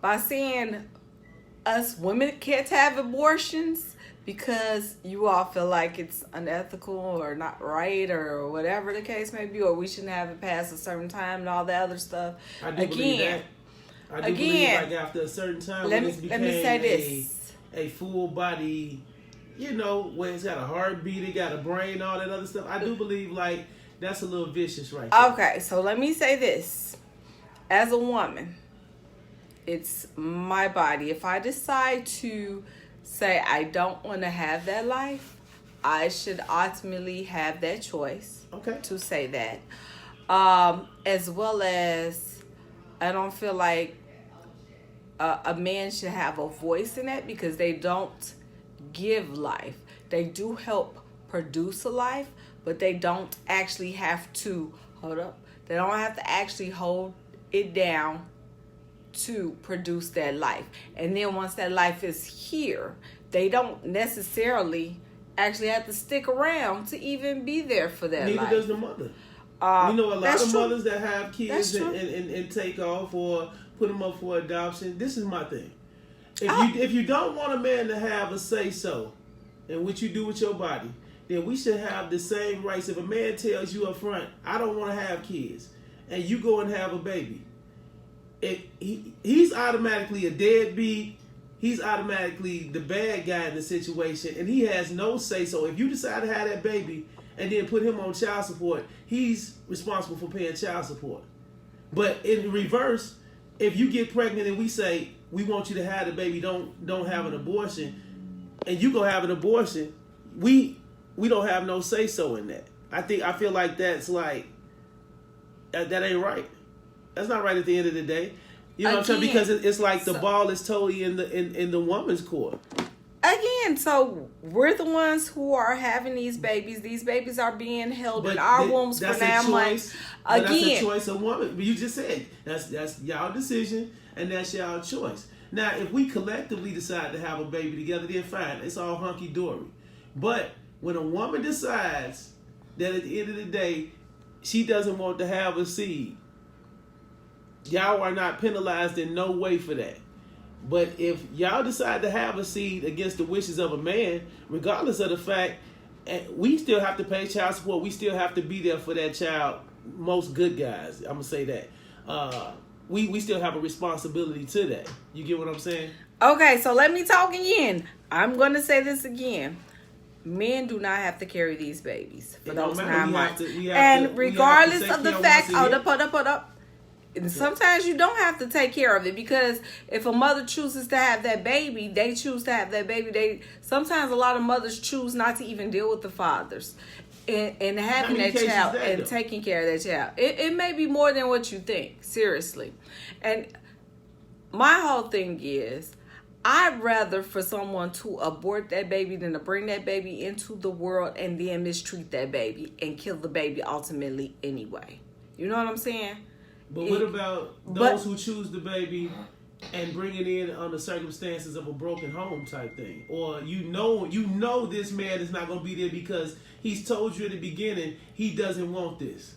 by saying us women can't have abortions because you all feel like it's unethical or not right or whatever the case may be, or we shouldn't have it past a certain time and all that other stuff. I do believe that. I do believe like after a certain time when it became a full body, where it's got a heartbeat, it got a brain, all that other stuff. I do believe like that's a little vicious right there. Okay, so let me say this. As a woman, it's my body. If I decide to say I don't want to have that life, I should ultimately have that choice to say that. As well as I don't feel like a man should have a voice in that because they don't give life. They do help produce a life, but they don't actually have to They don't have to actually hold it down to produce that life. And then once that life is here, they don't necessarily actually have to stick around to even be there for that life. Neither does the mother. A lot of mothers that have kids and take off or put them up for adoption. This is my thing. If you don't want a man to have a say-so in what you do with your body, then we should have the same rights. If a man tells you up front, I don't want to have kids, and you go and have a baby, he's automatically a deadbeat. He's automatically the bad guy in the situation, and he has no say-so. If you decide to have that baby and then put him on child support, he's responsible for paying child support. But in reverse, if you get pregnant and we say, we want you to have the baby, don't have an abortion, and you go have an abortion, we don't have no say-so in that. I feel like that's like, that ain't right. That's not right at the end of the day. You know what I'm saying? Because it's like the ball is totally in the woman's court. Again, so we're the ones who are having these babies. These babies are being held in our wombs for 9 months. Again, that's a choice of woman. But you just said that's y'all decision and that's y'all choice. Now, if we collectively decide to have a baby together, then fine. It's all hunky dory. But when a woman decides that at the end of the day she doesn't want to have a seed, y'all are not penalized in no way for that. But if y'all decide to have a seed against the wishes of a man, regardless of the fact, we still have to pay child support. We still have to be there for that child. Most good guys, I'm going to say that. We still have a responsibility to that. You get what I'm saying? Okay, so let me talk again. I'm going to say this again. Men do not have to carry these babies for those 9 months. And regardless of the fact, hold up. And sometimes you don't have to take care of it, because if a mother chooses to have that baby, they choose to have that baby. Sometimes a lot of mothers choose not to even deal with the fathers and having that child and taking care of that child. It may be more than what you think, seriously. And my whole thing is, I'd rather for someone to abort that baby than to bring that baby into the world and then mistreat that baby and kill the baby ultimately anyway. You know what I'm saying? But what about those who choose the baby and bring it in on the circumstances of a broken home type thing? Or you know this man is not going to be there because he's told you at the beginning he doesn't want this.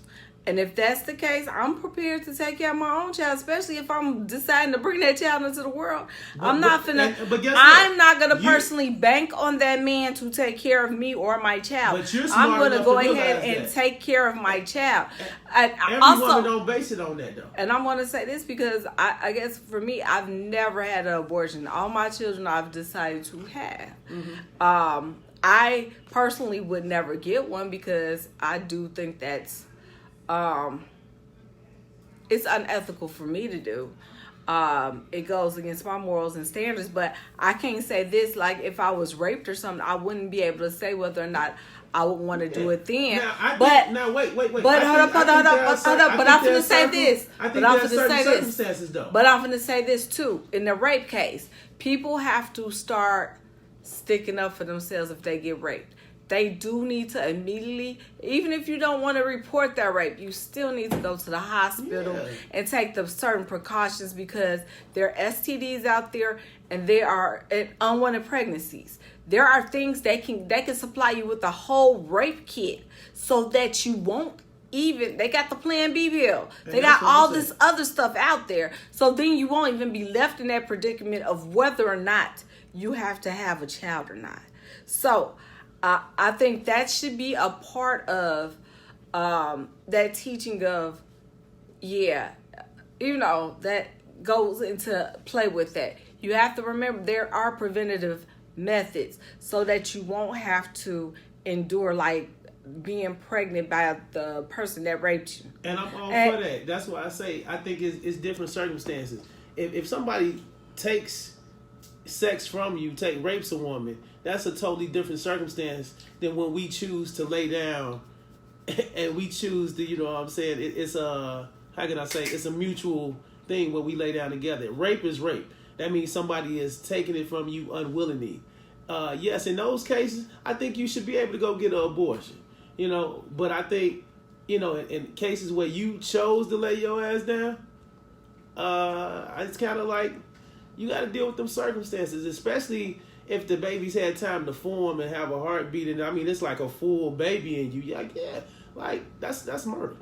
And if that's the case, I'm prepared to take care of my own child, especially if I'm deciding to bring that child into the world. I'm not gonna personally bank on that man to take care of me or my child. But you're smart I'm gonna go to ahead and take care of my child. Every woman don't base it on that though. And I'm gonna say this because I guess for me, I've never had an abortion. All my children I've decided to have. Mm-hmm. I personally would never get one because I do think that's it's unethical for me to do. It goes against my morals and standards, but I can't say this, like if I was raped or something, I wouldn't be able to say whether or not I would want to do it then. Now, wait. But hold up. But I'm going to say this. But I'm going to say this. But I'm going to say this too. In the rape case, people have to start sticking up for themselves if they get raped. They do need to immediately, even if you don't want to report that rape, you still need to go to the hospital and take the certain precautions, because there are STDs out there and there are unwanted pregnancies. There are things they can supply you with a whole rape kit so that you won't even, they got the Plan B pill. They And got that's what all I'm this saying. other stuff out there. So then you won't even be left in that predicament of whether or not you have to have a child or not. So I think that should be a part of that teaching of, that goes into play with that. You have to remember there are preventative methods so that you won't have to endure like being pregnant by the person that raped you. And I'm all for that. That's why I say I think it's different circumstances. If somebody takes sex from you, rapes a woman, that's a totally different circumstance than when we choose to lay down and we choose to, you know what I'm saying, it's a, how can I say, it's a mutual thing where we lay down together. Rape is rape. That means somebody is taking it from you unwillingly. Yes, in those cases, I think you should be able to go get an abortion. You know, but I think, you know, in cases where you chose to lay your ass down, it's kind of like you got to deal with them circumstances, especially if the baby's had time to form and have a heartbeat. And I mean, it's like a full baby in you. Like that's murder.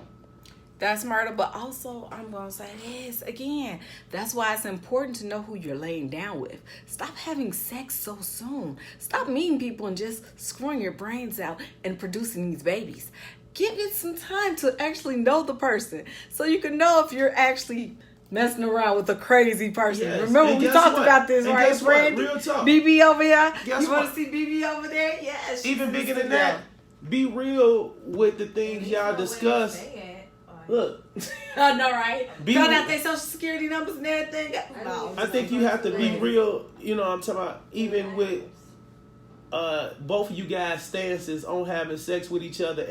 That's murder, but also I'm going to say this again. That's why it's important to know who you're laying down with. Stop having sex so soon. Stop meeting people and just screwing your brains out and producing these babies. Give it some time to actually know the person so you can know if you're actually messing around with a crazy person. Yes. Remember And we guess talked what? about this, And right, guess what? Brandy? Real talk. BB over here? Guess You want what? to see BB over there? Yes. Even bigger than that, be real with the things y'all discuss. Look. I know, right? Be Found real. out their social security numbers and everything. No. I think you have to be real, you know what I'm talking about, even with both of you guys' stances on having sex with each other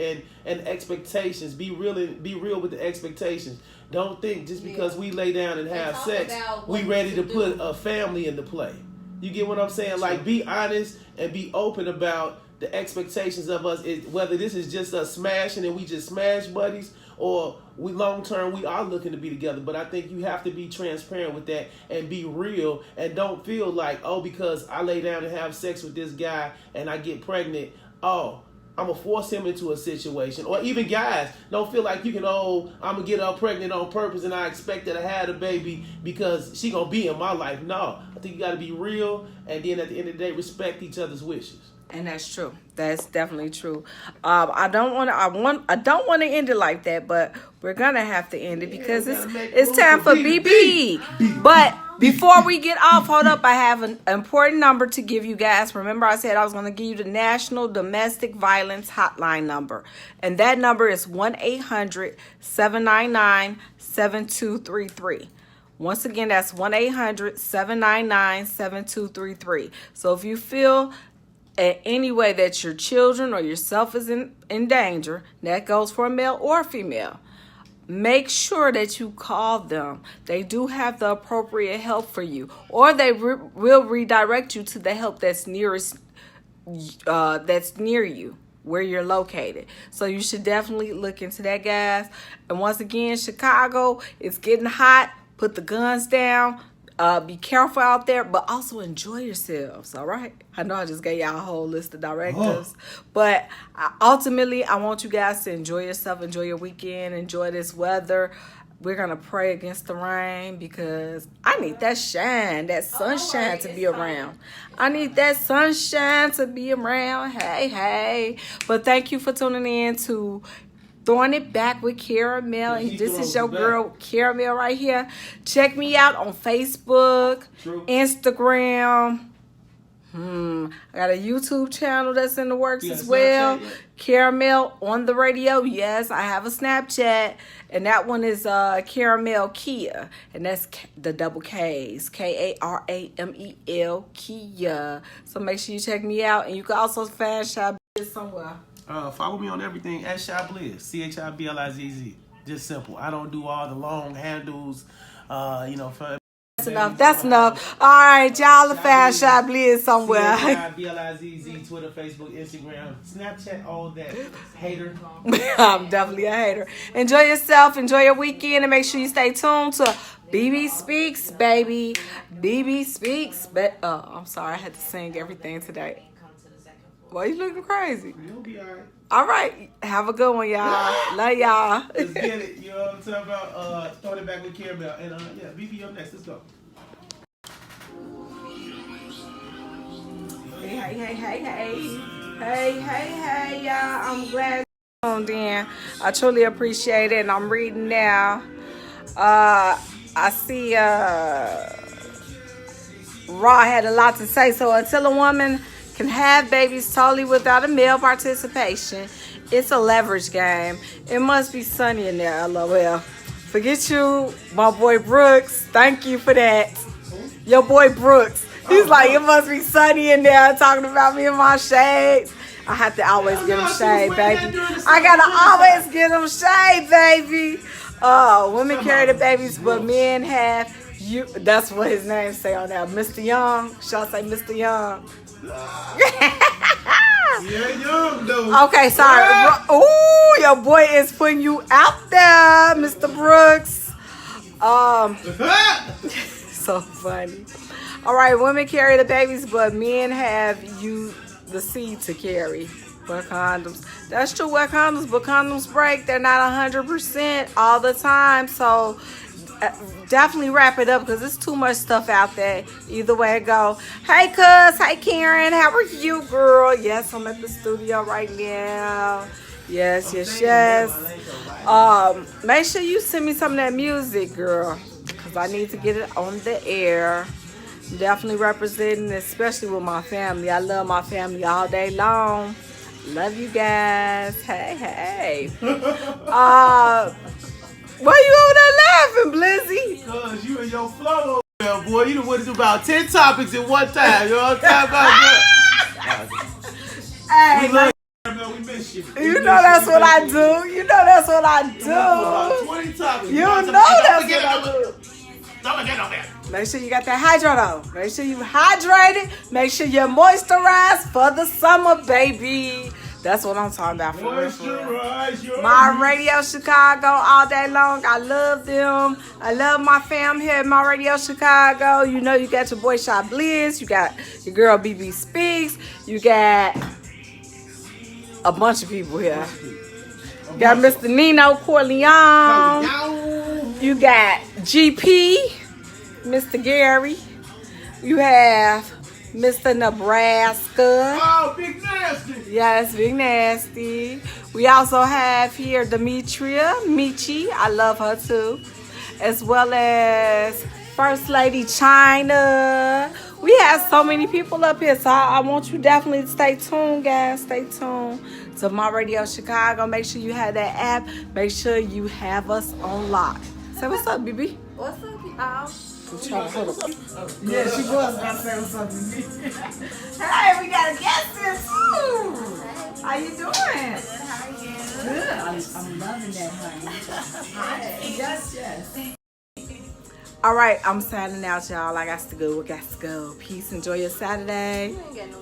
and expectations. Be real with the expectations. Don't think just because we lay down and have sex, we ready to put a family into play. You get what I'm saying? Like, be honest and be open about the expectations of us, whether this is just us smashing and we just smash buddies, or we long term we are looking to be together. But I think you have to be transparent with that and be real, and don't feel like, oh, because I lay down and have sex with this guy and I get pregnant, oh, I'm gonna force him into a situation. Or even guys, don't feel like you can, I'm gonna get her pregnant on purpose and I expect her to have a baby because she gonna be in my life. No, I think you gotta be real, and then at the end of the day, respect each other's wishes. And that's true. That's definitely true. I don't want to end it like that, but we're gonna have to end it because it's time for BB. But before we get off, hold up. I have an important number to give you guys. Remember, I said I was going to give you the National Domestic Violence Hotline number, and that number is 1-800-799-7233. Once again, that's 1-800-799-7233. So if you feel in any way that your children or yourself is in danger, that goes for a male or a female, make sure that you call them. They do have the appropriate help for you, or they will redirect you to the help that's near you, where you're located. So you should definitely look into that, guys. And once again, Chicago, it's getting hot. Put the guns down. Be careful out there, but also enjoy yourselves, all right? I know I just gave y'all a whole list of directives, but ultimately, I want you guys to enjoy yourself, enjoy your weekend, enjoy this weather. We're going to pray against the rain because I need that shine, that sunshine to be around. I need that sunshine to be around. Hey. But thank you for tuning in to Throwing It Back with Karamel, and this is your girl Karamel right here. Check me out on Facebook, Instagram. I got a YouTube channel that's in the works as well. Karamel on the radio. Yes, I have a Snapchat, and that one is Karamel Kia, and that's the double K's, Karamel Kia. So make sure you check me out, and you can also find Shy Bliss somewhere. Follow me on everything at Shy Blizz, CHIBLIZZ. Just simple. I don't do all the long handles. That's enough. All right, y'all will find Shy Bliss somewhere. CHIBLIZZ, Twitter, Facebook, Instagram, Snapchat, all that. Hater. I'm definitely a hater. Enjoy yourself. Enjoy your weekend, and make sure you stay tuned to BB Speaks, baby. BB Speaks. I'm sorry, I had to sing everything today. Why you looking crazy? You'll be all right. All right. Have a good one, y'all. Love y'all. Let's get it. You know what I'm talking about? Start it back with Karamel. And yeah, BB up next. Let's go. Hey, y'all. I'm glad you tuned in. I truly appreciate it, and I'm reading now. I see Raw had a lot to say. So until a woman can have babies totally without a male participation, it's a leverage game. It must be sunny in there, LOL. Forget you, my boy Brooks. Thank you for that. Your boy Brooks. He's like, it must be sunny in there talking about me in my shades. I have to always get him shade, baby. I gotta always get him shade, baby. Women carry the babies, but men have you. That's what his name say on there. Mr. Young. Shall I say Mr. Young? Yeah, young though. Okay, sorry. Ooh, your boy is putting you out there, Mr. Brooks. So funny. All right, women carry the babies, but men have you the seed to carry. Wear condoms. That's true, wear condoms, but condoms break. They're not 100% all the time. So definitely wrap it up because there's too much stuff out there. Either way it go. Hey, cuz. Hey, Karen. How are you, girl? Yes, I'm at the studio right now. Yes. Make sure you send me some of that music, girl, because I need to get it on the air. Definitely representing, especially with my family. I love my family all day long. Love you guys. Hey. Why you over there laughing, Blizzy? Cause you and your flow over there, boy. You done went through about 10 topics in one time. You know what I'm talking about? Hey, we love you, we miss you. You know that's what I do. You know that's what I do. About 20 topics. You know that's what I do. Don't forget on that. Make sure you got that hydro though. Make sure you hydrated. Make sure you're moisturized for the summer, baby. That's what I'm talking about for real. Moisturize your My Radio Chicago all day long. I love them. I love my fam here at My Radio Chicago. You know you got your boy Shot Blizz. You got your girl BB Speaks. You got a bunch of people here. You got Mr. Nino Corleone. You got GP, Mr. Gary. You have Mr. Nebraska. Oh, Big Nasty. Yes, Big Nasty. We also have here Demetria, Michi. I love her too. As well as First Lady China. We have so many people up here. So I want you definitely to stay tuned, guys. Stay tuned to My Radio Chicago. Make sure you have that app. Make sure you have us on lock. Say what's up, BB. What's up, y'all? Yeah, she was about to say what's up, BB. Hey, we got a guest here too. How you doing? How are you? Good. I'm loving that, honey. Yes. All right, I'm signing out, y'all. I got to go. Peace. Enjoy your Saturday. You ain't got no